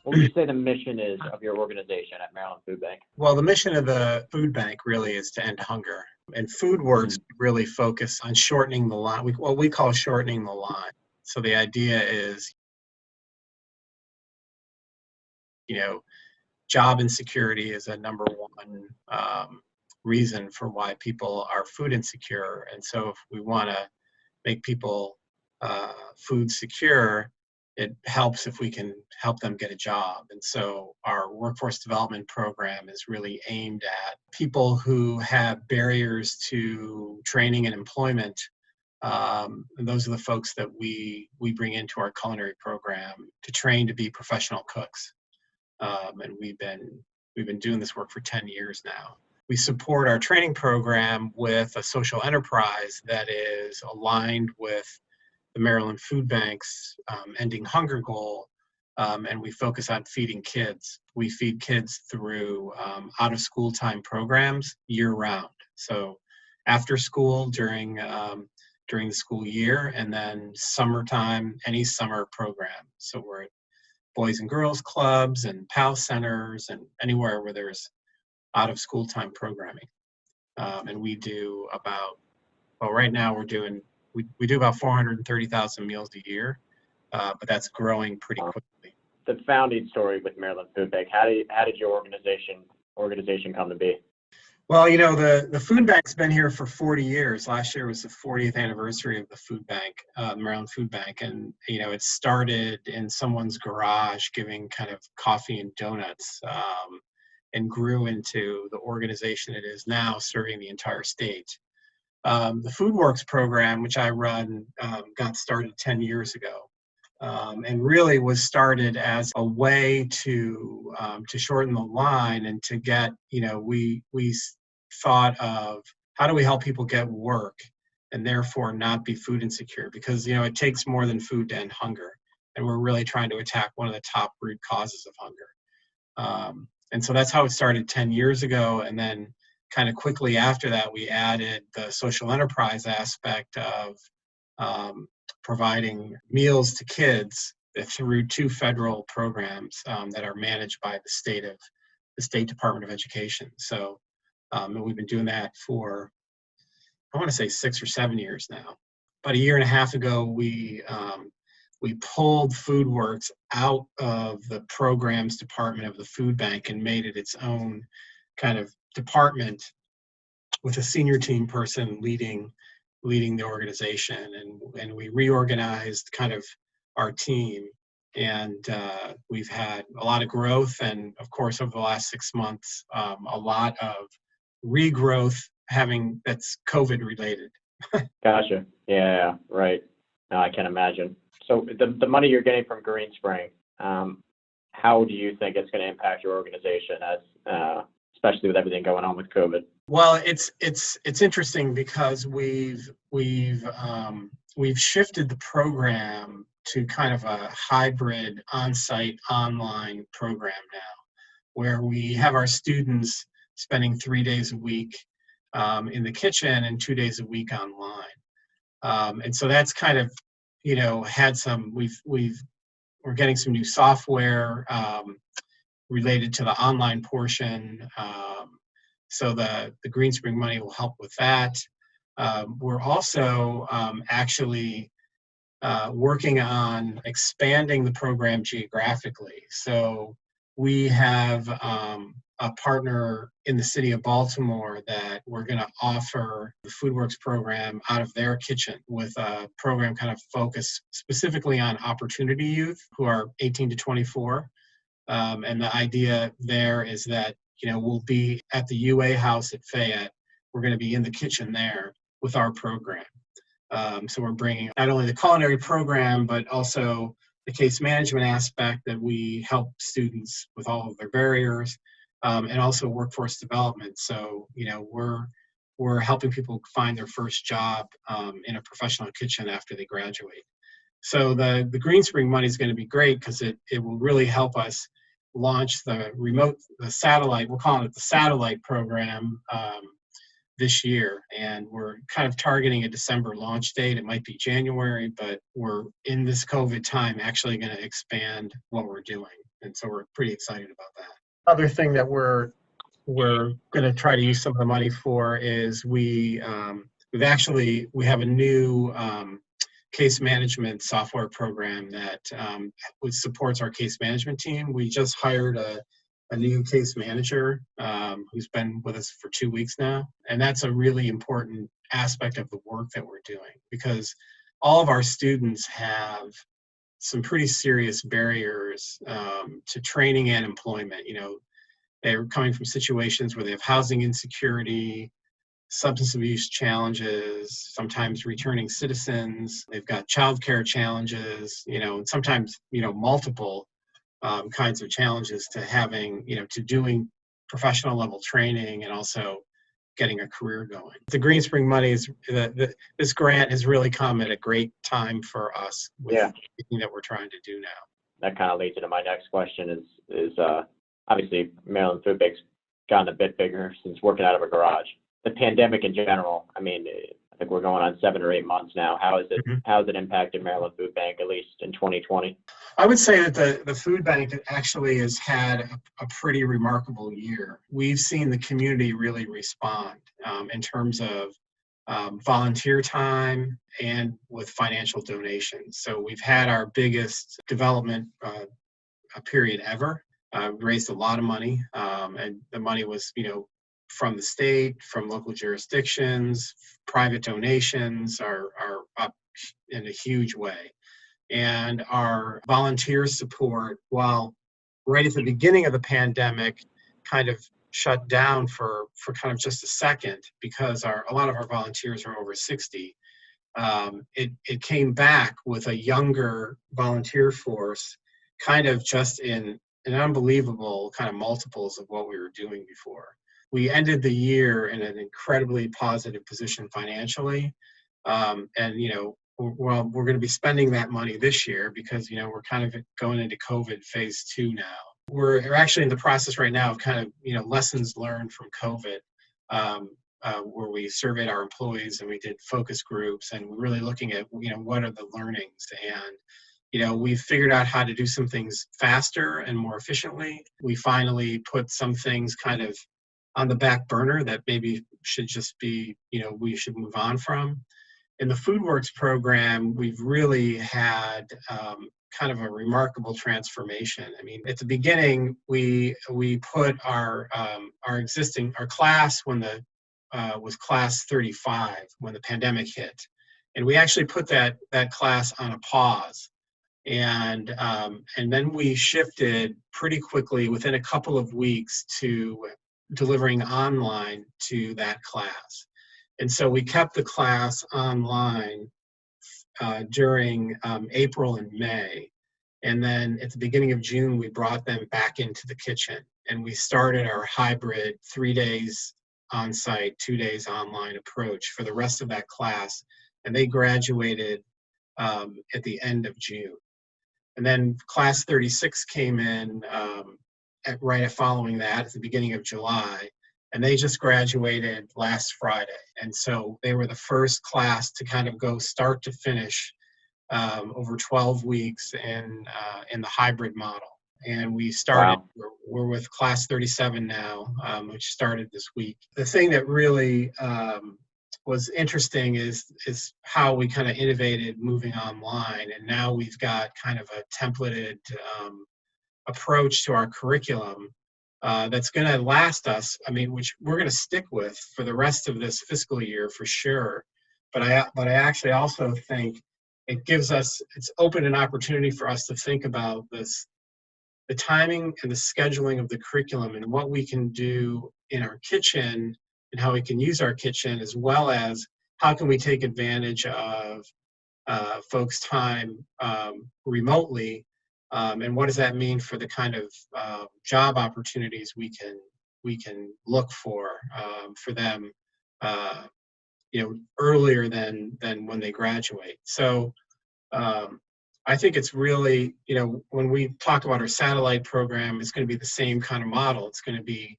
What would you say the mission is of your organization at Maryland Food Bank? Well, the mission of the food bank really is to end hunger. And FoodWorks really focus on shortening the line, what we call shortening the line. So the idea is, job insecurity is a number one reason for why people are food insecure. And so if we want to make people food secure, it helps if we can help them get a job. And so our workforce development program is really aimed at people who have barriers to training and employment. And those are the folks that we bring into our culinary program to train to be professional cooks. And we've been doing this work for 10 years now. We support our training program with a social enterprise that is aligned with the Maryland Food Bank's ending hunger goal, and we focus on feeding kids. We feed kids through out of school time programs year round. So after school, during the school year, and then summertime, any summer program. So we're at Boys and Girls Clubs and PAL centers and anywhere where there's out of school time programming. And we do right now we do about 430,000 meals a year, but that's growing pretty quickly. The founding story with Maryland Food Bank, how did your organization come to be? Well, the food bank's been here for 40 years. Last year was the 40th anniversary of the food bank, Maryland Food Bank. And, it started in someone's garage giving kind of coffee and donuts, and grew into the organization it is now, serving the entire state. The FoodWorks program, which I run, got started 10 years ago, and really was started as a way to shorten the line and to get, we thought of how do we help people get work and therefore not be food insecure, because, it takes more than food to end hunger. And we're really trying to attack one of the top root causes of hunger. And so that's how it started 10 years ago. And then kind of quickly after that, we added the social enterprise aspect of providing meals to kids through 2 federal programs that are managed by the State Department of Education. So and we've been doing that for, I want to say 6 or 7 years now. About a year and a half ago, we pulled FoodWorks out of the programs department of the food bank and made it its own kind of department with a senior team person leading the organization. And we reorganized kind of our team, and we've had a lot of growth. And of course, over the last 6 months, a lot of regrowth that's COVID related. Gotcha. Yeah, right. No, I can imagine. So the money you're getting from Greenspring, how do you think it's going to impact your organization, as especially with everything going on with COVID? Well, it's interesting because we've shifted the program to kind of a hybrid on-site online program now, where we have our students spending 3 days a week in the kitchen and 2 days a week online. And so that's kind of, had some, we're getting some new software related to the online portion. So the Greenspring money will help with that. We're also actually working on expanding the program geographically. So we have a partner in the city of Baltimore that we're going to offer the FoodWorks program out of their kitchen, with a program kind of focused specifically on opportunity youth who are 18 to 24. And the idea there is that, we'll be at the UA house at Fayette. We're going to be in the kitchen there with our program. So we're bringing not only the culinary program, but also the case management aspect that we help students with all of their barriers, and also workforce development. So, we're helping people find their first job in a professional kitchen after they graduate. So the Greenspring money is going to be great because it will really help us launch the satellite, we'll call it the satellite program, this year, and we're kind of targeting a December launch date. It might be January, but we're in this COVID time actually going to expand what we're doing, and so we're pretty excited about that. Other thing that we're going to try to use some of the money for is we have a new case management software program that which supports our case management team. We just hired a new case manager who's been with us for 2 weeks now. And that's a really important aspect of the work that we're doing, because all of our students have some pretty serious barriers to training and employment. They're coming from situations where they have housing insecurity, substance abuse challenges, sometimes returning citizens. They've got childcare challenges, sometimes, multiple kinds of challenges to having, to doing professional level training and also getting a career going. The Greenspring money this grant has really come at a great time for us with everything that we're trying to do now. That kind of leads into my next question is obviously Maryland Food Bank's gotten a bit bigger since working out of a garage. The pandemic in general, I think we're going on 7 or 8 months now. How has it impacted Maryland Food Bank, at least in 2020? I would say that the food bank actually has had a pretty remarkable year. We've seen the community really respond in terms of volunteer time and with financial donations. So we've had our biggest development period ever. Raised a lot of money, and the money was, from the state, from local jurisdictions. Private donations are up in a huge way. And our volunteer support, while right at the beginning of the pandemic kind of shut down for kind of just a second, because a lot of our volunteers are over 60, it came back with a younger volunteer force, kind of just in an unbelievable kind of multiples of what we were doing before. We ended the year in an incredibly positive position financially. And, we're going to be spending that money this year because, we're kind of going into COVID phase 2 now. We're actually in the process right now of kind of, lessons learned from COVID, where we surveyed our employees and we did focus groups, and we're really looking at, what are the learnings. And we've figured out how to do some things faster and more efficiently. We finally put some things kind of on the back burner that maybe should just be, we should move on from. In the FoodWorks program, we've really had kind of a remarkable transformation. At the beginning, we put our class was class 35 when the pandemic hit, and we actually put that class on a pause. And then we shifted pretty quickly within a couple of weeks to delivering online to that class. And so we kept the class online during April and May. And then at the beginning of June, we brought them back into the kitchen. And we started our hybrid 3 days on site, 2 days online approach for the rest of that class. And they graduated at the end of June. And then class 36 came in right following that at the beginning of July, and they just graduated last Friday. And so they were the first class to kind of go start to finish over 12 weeks in the hybrid model. And we started, we're with class 37 now, which started this week. The thing that really was interesting is how we kind of innovated moving online. And now we've got kind of a templated approach to our curriculum that's going to last us, which we're going to stick with for the rest of this fiscal year for sure. But I actually also think it's opened an opportunity for us to think about the timing and the scheduling of the curriculum and what we can do in our kitchen and how we can use our kitchen, as well as how can we take advantage of folks' time remotely, and what does that mean for the kind of job opportunities we can look for them, earlier than when they graduate. So I think it's really, when we talk about our satellite program, it's going to be the same kind of model. It's going to be,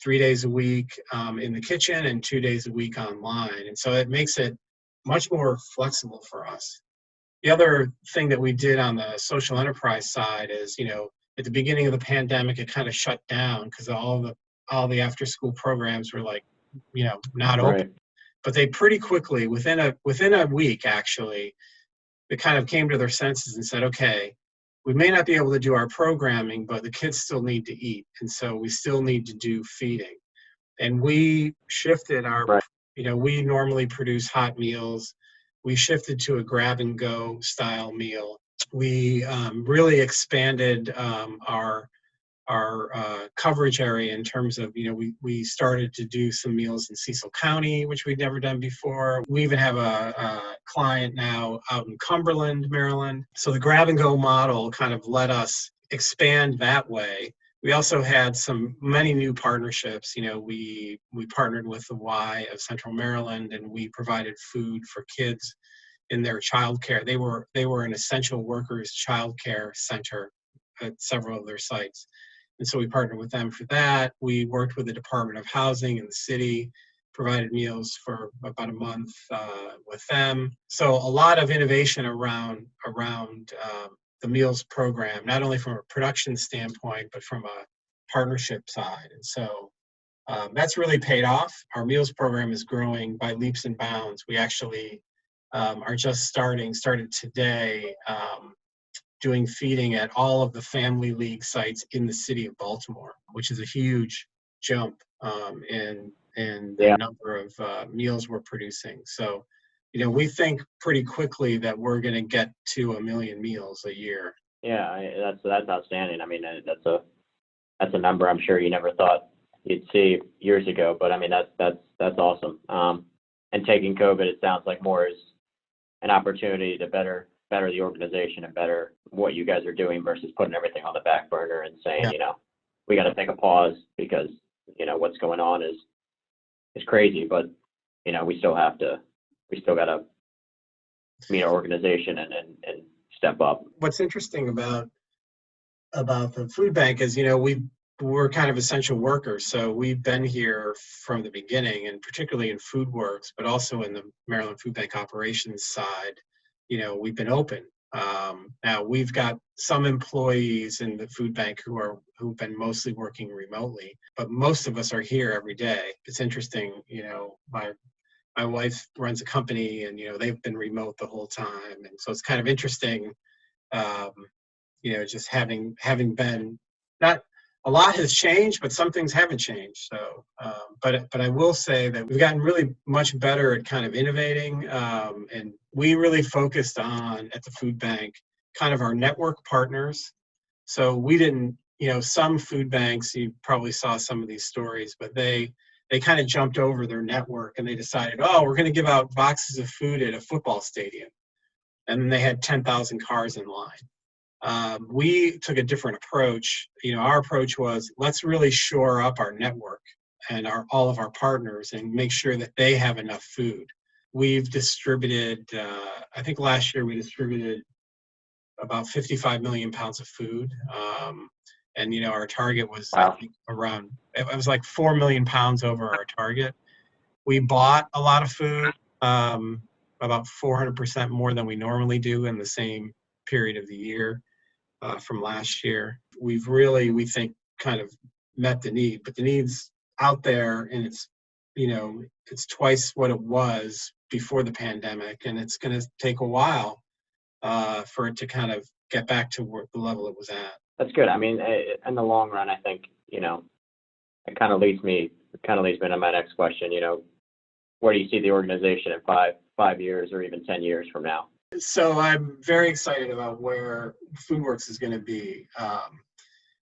3 days a week in the kitchen and 2 days a week online. And so it makes it much more flexible for us. The other thing that we did on the social enterprise side is, at the beginning of the pandemic, it kind of shut down because all the after school programs were like, not open. Right. But they pretty quickly, within a week actually, they kind of came to their senses and said, okay, we may not be able to do our programming, but the kids still need to eat. And so we still need to do feeding. And we shifted Right. we normally produce hot meals. We shifted to a grab and go style meal. We really expanded our coverage area in terms of, we started to do some meals in Cecil County, which we'd never done before. We even have a client now out in Cumberland, Maryland. So the grab and go model kind of let us expand that way. We also had many new partnerships. We partnered with the Y of Central Maryland, and we provided food for kids in their childcare. They were an essential workers childcare center at several of their sites. And so we partnered with them for that. We worked with the Department of Housing in the city, provided meals for about a month with them. So a lot of innovation around the meals program, not only from a production standpoint, but from a partnership side. And so that's really paid off. Our meals program is growing by leaps and bounds. We actually are just started today, doing feeding at all of the Family League sites in the city of Baltimore, which is a huge jump in the number of meals we're producing. So, we think pretty quickly that we're going to get to 1 million meals a year. Yeah, that's outstanding. I mean, that's a number I'm sure you never thought you'd see years ago, but I mean, that's awesome. And taking COVID, it sounds like more is an opportunity to better the organization and better what you guys are doing versus putting everything on the back burner and saying, we got to take a pause because, what's going on is crazy, but, we still got to meet our organization and step up. What's interesting about the food bank is, we're kind of essential workers. So we've been here from the beginning, and particularly in Food Works, but also in the Maryland Food Bank operations side. We've been open. Now we've got some employees in the food bank who've been mostly working remotely, but most of us are here every day. It's interesting, my wife runs a company, and they've been remote the whole time, and so it's kind of interesting, just having been not. A lot has changed, but some things haven't changed. So, but I will say that we've gotten really much better at kind of innovating, and we really focused on at the food bank kind of our network partners. So we didn't, some food banks, you probably saw some of these stories, but they kind of jumped over their network and they decided, we're going to give out boxes of food at a football stadium, and then they had 10,000 cars in line. We took a different approach. Our approach was, let's really shore up our network and all of our partners and make sure that they have enough food. We've distributed, I think last year we distributed about 55 million pounds of food. And our target was, I think, it was like 4 million pounds over our target. We bought a lot of food, about 400% more than we normally do in the same period of the year. From last year, we've really, we think, kind of met the need, but the need's out there, and it's twice what it was before the pandemic, and it's going to take a while for it to kind of get back to the level it was at. That's good. I mean, in the long run, I think, it kind of leads me to my next question. Where do you see the organization in five years or even 10 years from now? So I'm very excited about where FoodWorks is going to be,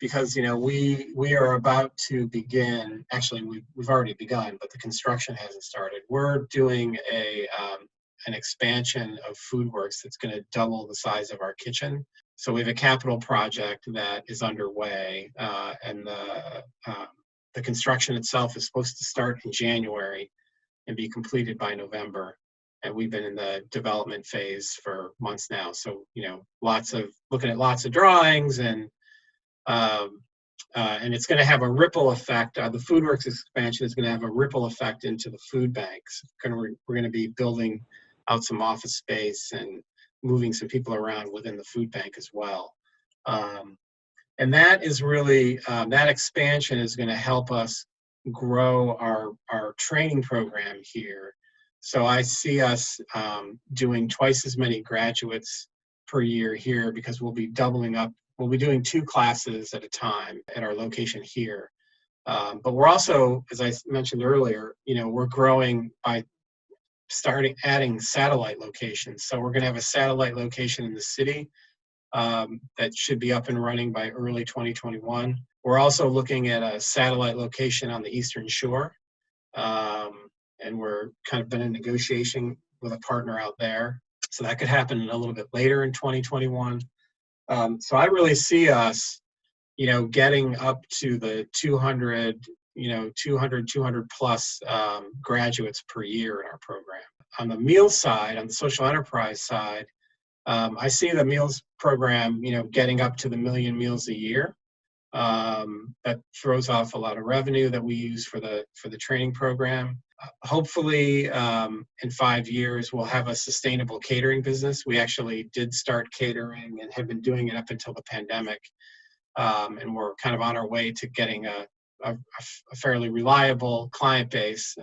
because we are about to begin. Actually, we've already begun, but the construction hasn't started. We're doing an expansion of FoodWorks that's going to double the size of our kitchen. So we have a capital project that is underway, and the construction itself is supposed to start in January and be completed by November. And we've been in the development phase for months now. So, looking at lots of drawings and and it's going to have a ripple effect. The FoodWorks expansion is going to have a ripple effect into the food banks. We're going to be building out some office space and moving some people around within the food bank as well. And that is really, that expansion is going to help us grow our training program here. So I see us doing twice as many graduates per year here, because we'll be doubling up. We'll be doing 2 classes at a time at our location here. But we're also, as I mentioned earlier, we're growing by adding satellite locations. So we're going to have a satellite location in the city that should be up and running by early 2021. We're also looking at a satellite location on the Eastern Shore. And we're kind of been in negotiation with a partner out there. So that could happen a little bit later in 2021. So I really see us, getting up to the 200 plus graduates per year in our program. On the meals side, on the social enterprise side, I see the meals program, getting up to the 1 million meals a year. That throws off a lot of revenue that we use for the training program. Hopefully, in 5 years, we'll have a sustainable catering business. We actually did start catering and have been doing it up until the pandemic. And we're kind of on our way to getting a fairly reliable client base.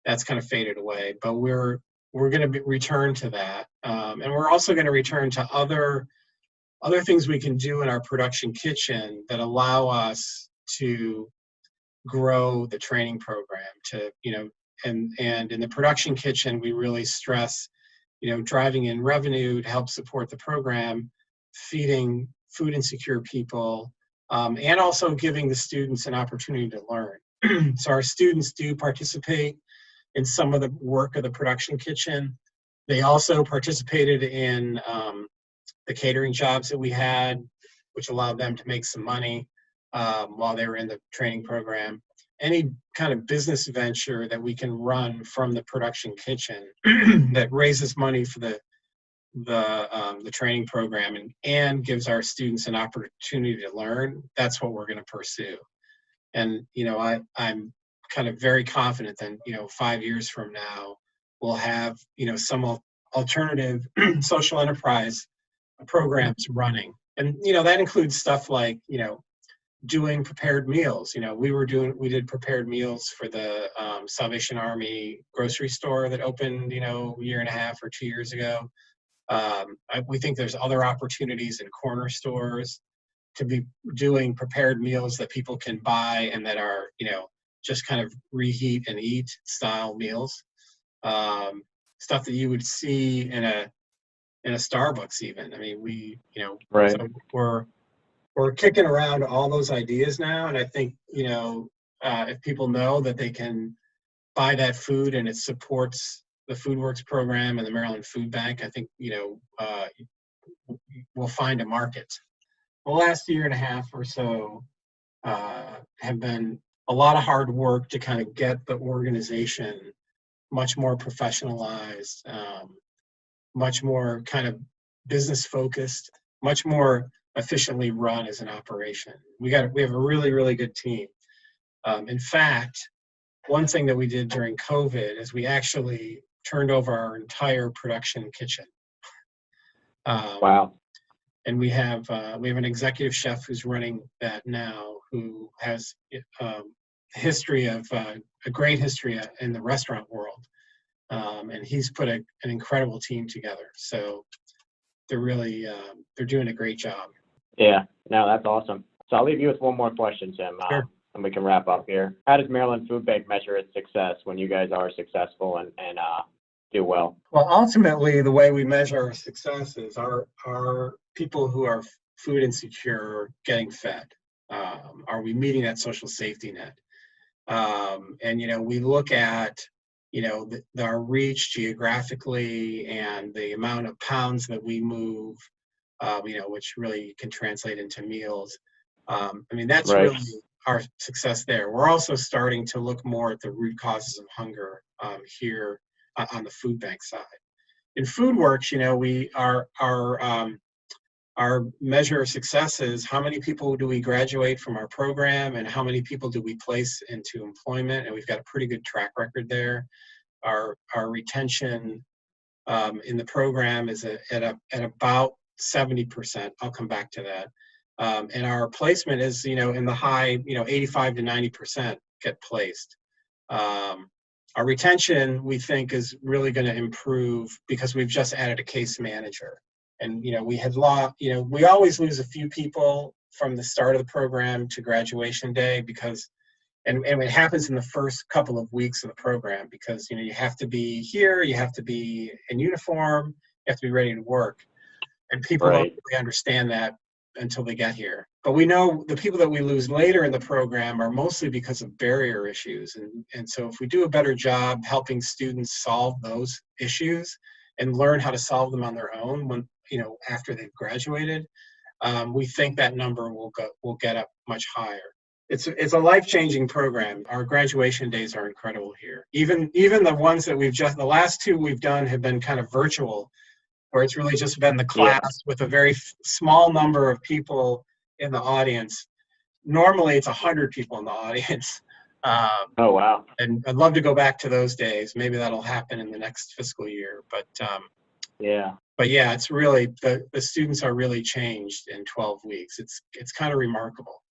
That's kind of faded away, but we're going to return to that. And we're also going to return to other things we can do in our production kitchen that allow us to grow the training program and in the production kitchen, we really stress, driving in revenue to help support the program, feeding food insecure people, and also giving the students an opportunity to learn. So our students do participate in some of the work of the production kitchen. They also participated in the catering jobs that we had, which allowed them to make some money while they were in the training program. Any kind of business venture that we can run from the production kitchen that raises money for the training program and gives our students an opportunity to learn, that's what we're going to pursue. And I'm kind of very confident that 5 years from now we'll have some alternative social enterprise programs running, and that includes stuff like doing prepared meals. We did prepared meals for the Salvation Army grocery store that opened a year and a half or 2 years ago. We think there's other opportunities in corner stores to be doing prepared meals that people can buy and that are just kind of reheat and eat style meals. Stuff that you would see in a Starbucks even. I mean, right. So we're kicking around all those ideas now, and I think if people know that they can buy that food and it supports the FoodWorks program and the Maryland Food Bank, I think we'll find a market. The last year and a half or so have been a lot of hard work to kind of get the organization much more professionalized, much more kind of business focused, much more efficiently run as an operation. We have a really, really good team. In fact, one thing that we did during COVID is we actually turned over our entire production kitchen. Wow. And we have an executive chef who's running that now, who has a great history in the restaurant world, and he's put an incredible team together. So they're doing a great job. Yeah, no, that's awesome. So I'll leave you with one more question, Tim, Sure. And we can wrap up here. How does Maryland Food Bank measure its success when you guys are successful and do well? Well, ultimately, the way we measure our success is our people who are food insecure getting fed. Are we meeting that social safety net? And we look at our reach geographically and the amount of pounds that we move, which really can translate into meals. That's right. really our success there. We're also starting to look more at the root causes of hunger here on the food bank side. In FoodWorks, our measure of success is how many people do we graduate from our program and how many people do we place into employment, and we've got a pretty good track record there. Our retention in the program is at about 70%. I'll come back to that. And our placement is, in the high, 85 to 90% get placed. Our retention, we think, is really going to improve because we've just added a case manager. And, we always lose a few people from the start of the program to graduation day because, and it happens in the first couple of weeks of the program because, you have to be here, you have to be in uniform, you have to be ready to work. And people don't really understand that until they get here. But we know the people that we lose later in the program are mostly because of barrier issues. And so if we do a better job helping students solve those issues and learn how to solve them on their own when, after they've graduated, we think that number will get up much higher. It's a life-changing program. Our graduation days are incredible here. Even the ones that the last two we've done have been kind of virtual, where it's really just been the class with a very small number of people in the audience. Normally it's 100 people in the audience. Oh, wow. And I'd love to go back to those days. Maybe that'll happen in the next fiscal year. But yeah, it's really, the students are really changed in 12 weeks. It's kind of remarkable.